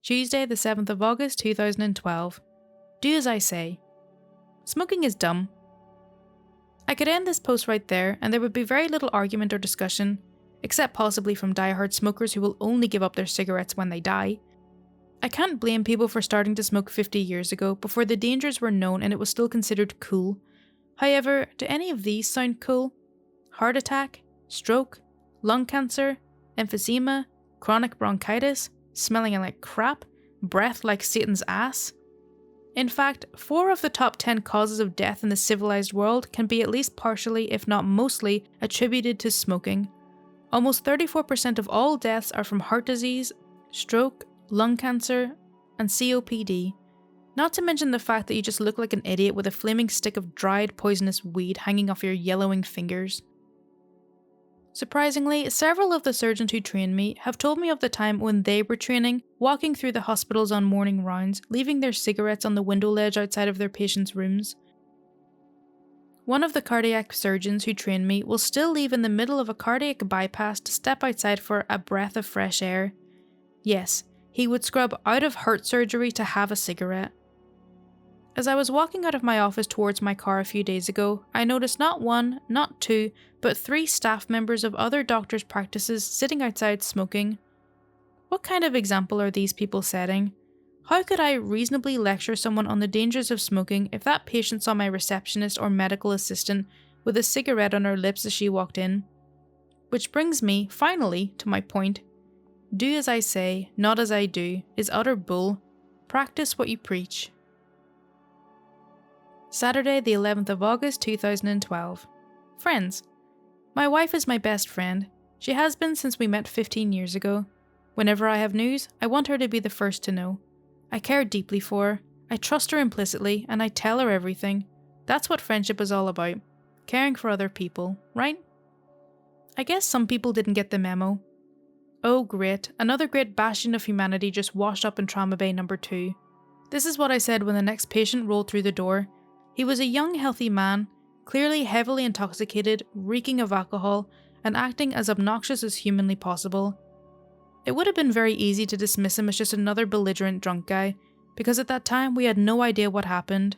Tuesday, the 7th of August 2012. Do as I say. Smoking is dumb. I could end this post right there and there would be very little argument or discussion, except possibly from diehard smokers who will only give up their cigarettes when they die. I can't blame people for starting to smoke 50 years ago before the dangers were known and it was still considered cool. However, do any of these sound cool? Heart attack, stroke, lung cancer, emphysema, chronic bronchitis, smelling like crap, breath like Satan's ass? In fact, 4 of the top 10 causes of death in the civilized world can be at least partially, if not mostly, attributed to smoking. Almost 34% of all deaths are from heart disease, stroke, lung cancer, and COPD. Not to mention the fact that you just look like an idiot with a flaming stick of dried poisonous weed hanging off your yellowing fingers. Surprisingly, several of the surgeons who trained me have told me of the time when they were training, walking through the hospitals on morning rounds, leaving their cigarettes on the window ledge outside of their patients' rooms. One of the cardiac surgeons who trained me will still leave in the middle of a cardiac bypass to step outside for a breath of fresh air. Yes, he would scrub out of heart surgery to have a cigarette. As I was walking out of my office towards my car a few days ago, I noticed not 1, not 2, but 3 staff members of other doctors' practices sitting outside smoking. What kind of example are these people setting? How could I reasonably lecture someone on the dangers of smoking if that patient saw my receptionist or medical assistant with a cigarette on her lips as she walked in? Which brings me, finally, to my point. Do as I say, not as I do, is utter bull. Practice what you preach. Saturday, the 11th of August 2012. Friends. My wife is my best friend. She has been since we met 15 years ago. Whenever I have news, I want her to be the first to know. I care deeply for her, I trust her implicitly, and I tell her everything. That's what friendship is all about. Caring for other people, right? I guess some people didn't get the memo. Oh great, another great bastion of humanity just washed up in Trauma Bay number 2. This is what I said when the next patient rolled through the door. He was a young, healthy man, clearly heavily intoxicated, reeking of alcohol, and acting as obnoxious as humanly possible. It would have been very easy to dismiss him as just another belligerent drunk guy, because at that time we had no idea what happened.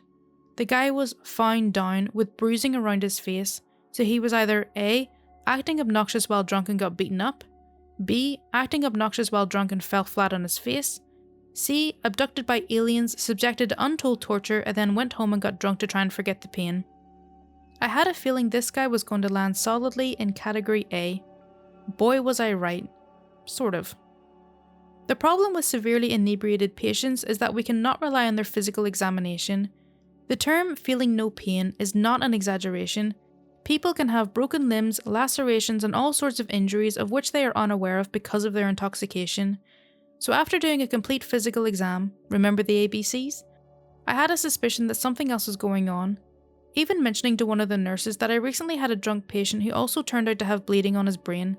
The guy was found down with bruising around his face, so he was either A. acting obnoxious while drunk and got beaten up, B. acting obnoxious while drunk and fell flat on his face, C. abducted by aliens, subjected to untold torture, and then went home and got drunk to try and forget the pain. I had a feeling this guy was going to land solidly in category A. Boy was I right. Sort of. The problem with severely inebriated patients is that we cannot rely on their physical examination. The term feeling no pain is not an exaggeration. People can have broken limbs, lacerations, and all sorts of injuries of which they are unaware of because of their intoxication. So after doing a complete physical exam, remember the ABCs? I had a suspicion that something else was going on, even mentioning to one of the nurses that I recently had a drunk patient who also turned out to have bleeding on his brain.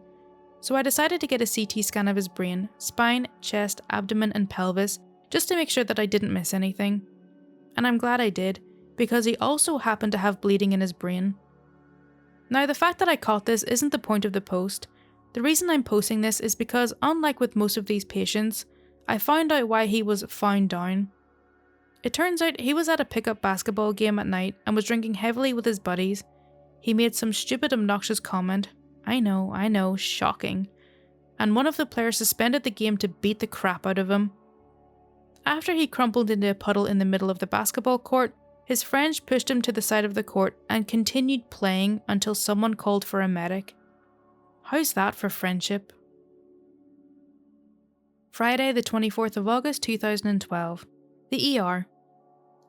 So I decided to get a CT scan of his brain, spine, chest, abdomen, and pelvis, just to make sure that I didn't miss anything. And I'm glad I did, because he also happened to have bleeding in his brain. Now, the fact that I caught this isn't the point of the post. The reason I'm posting this is because, unlike with most of these patients, I found out why he was found down. It turns out he was at a pickup basketball game at night and was drinking heavily with his buddies. He made some stupid, obnoxious comment. I know, shocking. And one of the players suspended the game to beat the crap out of him. After he crumpled into a puddle in the middle of the basketball court, his friends pushed him to the side of the court and continued playing until someone called for a medic. How's that for friendship? Friday, the 24th of August 2012. The ER.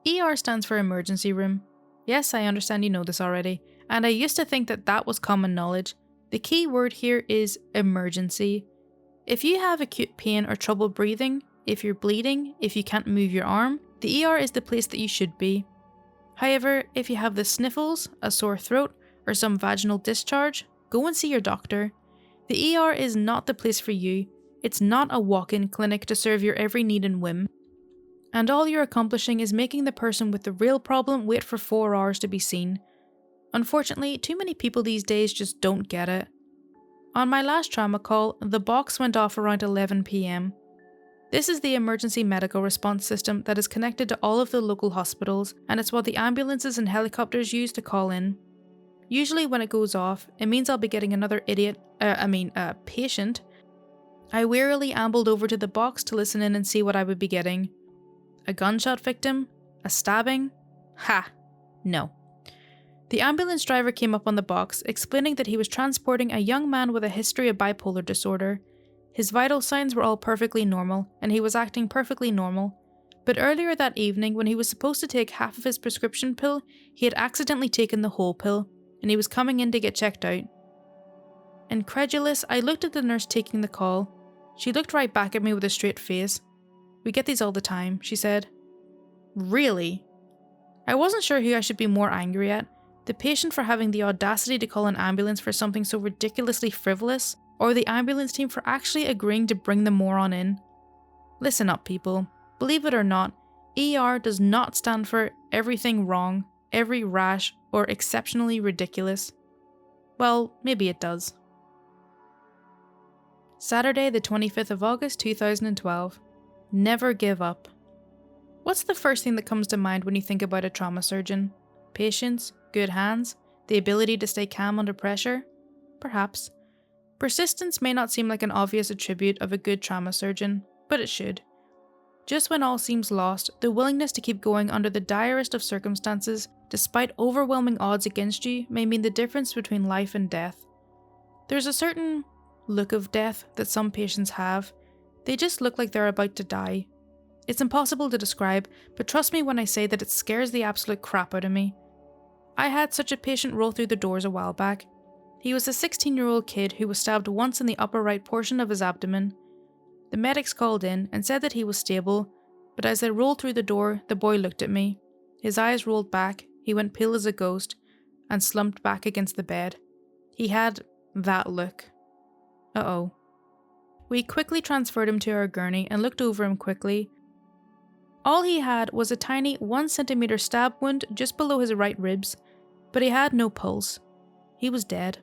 ER stands for emergency room. Yes, I understand you know this already, and I used to think that that was common knowledge. The key word here is emergency. If you have acute pain or trouble breathing, if you're bleeding, if you can't move your arm, the ER is the place that you should be. However, if you have the sniffles, a sore throat, or some vaginal discharge, go and see your doctor. The ER is not the place for you. It's not a walk-in clinic to serve your every need and whim. And all you're accomplishing is making the person with the real problem wait for 4 hours to be seen. Unfortunately, too many people these days just don't get it. On my last trauma call, the box went off around 11 PM. This is the emergency medical response system that is connected to all of the local hospitals, and it's what the ambulances and helicopters use to call in. Usually when it goes off, it means I'll be getting another patient. I wearily ambled over to the box to listen in and see what I would be getting. A gunshot victim? A stabbing? Ha! No. The ambulance driver came up on the box, explaining that he was transporting a young man with a history of bipolar disorder. His vital signs were all perfectly normal, and he was acting perfectly normal. But earlier that evening, when he was supposed to take half of his prescription pill, he had accidentally taken the whole pill, and he was coming in to get checked out. Incredulous, I looked at the nurse taking the call. She looked right back at me with a straight face. "We get these all the time," she said. Really? I wasn't sure who I should be more angry at, the patient for having the audacity to call an ambulance for something so ridiculously frivolous, or the ambulance team for actually agreeing to bring the moron in. Listen up, people. Believe it or not, ER does not stand for everything wrong, every rash, or exceptionally ridiculous. Well, maybe it does. Saturday, the 25th of August 2012. Never give up. What's the first thing that comes to mind when you think about a trauma surgeon? Patience, good hands, the ability to stay calm under pressure? Perhaps. Persistence may not seem like an obvious attribute of a good trauma surgeon, but it should. Just when all seems lost, the willingness to keep going under the direst of circumstances, despite overwhelming odds against you, may mean the difference between life and death. There's a certain look of death that some patients have. They just look like they're about to die. It's impossible to describe, but trust me when I say that it scares the absolute crap out of me. I had such a patient roll through the doors a while back. He was a 16-year-old kid who was stabbed once in the upper right portion of his abdomen. The medics called in and said that he was stable, but as they rolled through the door, the boy looked at me. His eyes rolled back, he went pale as a ghost, and slumped back against the bed. He had that look. Uh-oh. We quickly transferred him to our gurney and looked over him quickly. All he had was a tiny 1 centimeter stab wound just below his right ribs, but he had no pulse. He was dead.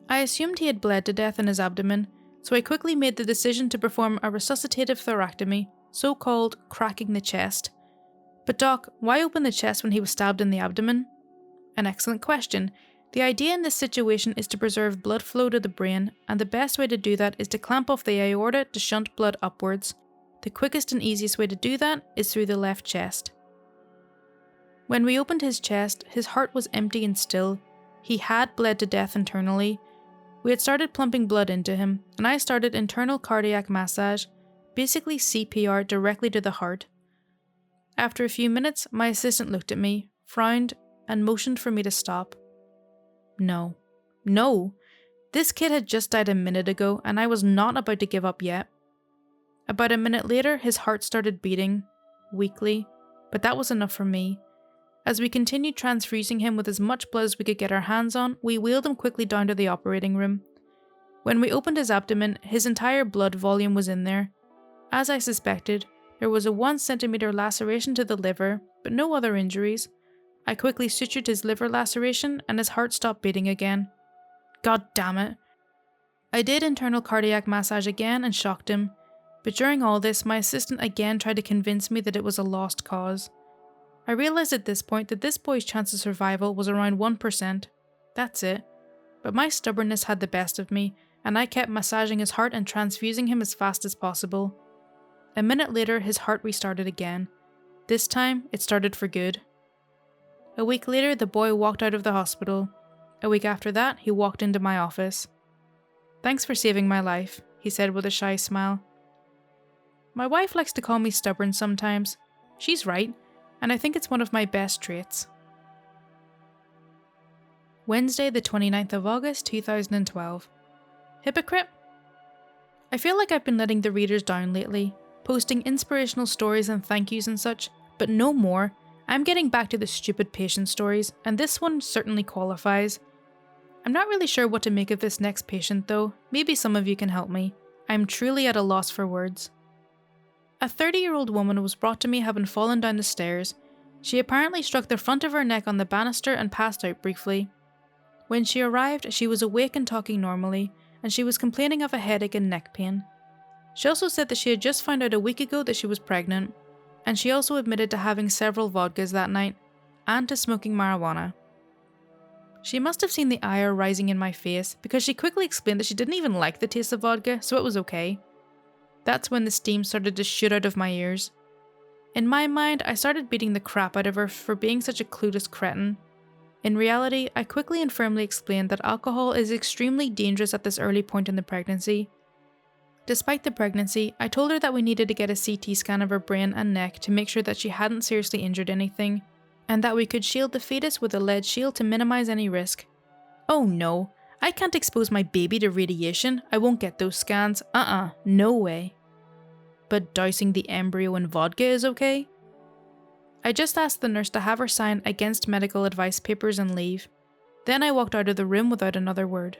I assumed he had bled to death in his abdomen, so I quickly made the decision to perform a resuscitative thoracotomy, so-called cracking the chest. But doc, why open the chest when he was stabbed in the abdomen? An excellent question. The idea in this situation is to preserve blood flow to the brain, and the best way to do that is to clamp off the aorta to shunt blood upwards. The quickest and easiest way to do that is through the left chest. When we opened his chest, his heart was empty and still. He had bled to death internally. We had started pumping blood into him, and I started internal cardiac massage, basically CPR directly to the heart. After a few minutes, my assistant looked at me, frowned, and motioned for me to stop. No. This kid had just died a minute ago, and I was not about to give up yet. About a minute later, his heart started beating, weakly, but that was enough for me. As we continued transfusing him with as much blood as we could get our hands on, we wheeled him quickly down to the operating room. When we opened his abdomen, his entire blood volume was in there. As I suspected, there was a 1 centimeter laceration to the liver, but no other injuries. I quickly sutured his liver laceration and his heart stopped beating again. God damn it. I did internal cardiac massage again and shocked him, but during all this, my assistant again tried to convince me that it was a lost cause. I realised at this point that this boy's chance of survival was around 1%. That's it. But my stubbornness had the best of me, and I kept massaging his heart and transfusing him as fast as possible. A minute later, his heart restarted again. This time, it started for good. A week later, the boy walked out of the hospital. A week after that, he walked into my office. "Thanks for saving my life," he said with a shy smile. My wife likes to call me stubborn sometimes. She's right, and I think it's one of my best traits. Wednesday, the 29th of August 2012. Hypocrite? I feel like I've been letting the readers down lately, posting inspirational stories and thank yous and such, but no more. I'm getting back to the stupid patient stories, and this one certainly qualifies. I'm not really sure what to make of this next patient though, maybe some of you can help me. I'm truly at a loss for words. A 30-year-old woman was brought to me having fallen down the stairs. She apparently struck the front of her neck on the banister and passed out briefly. When she arrived, she was awake and talking normally, and she was complaining of a headache and neck pain. She also said that she had just found out a week ago that she was pregnant, and she also admitted to having several vodkas that night and to smoking marijuana. She must have seen the ire rising in my face because she quickly explained that she didn't even like the taste of vodka, so it was okay. That's when the steam started to shoot out of my ears. In my mind, I started beating the crap out of her for being such a clueless cretin. In reality, I quickly and firmly explained that alcohol is extremely dangerous at this early point in the pregnancy. Despite the pregnancy, I told her that we needed to get a CT scan of her brain and neck to make sure that she hadn't seriously injured anything, and that we could shield the fetus with a lead shield to minimize any risk. Oh no, I can't expose my baby to radiation, I won't get those scans, no way. But dousing the embryo in vodka is okay? I just asked the nurse to have her sign against medical advice papers and leave. Then I walked out of the room without another word.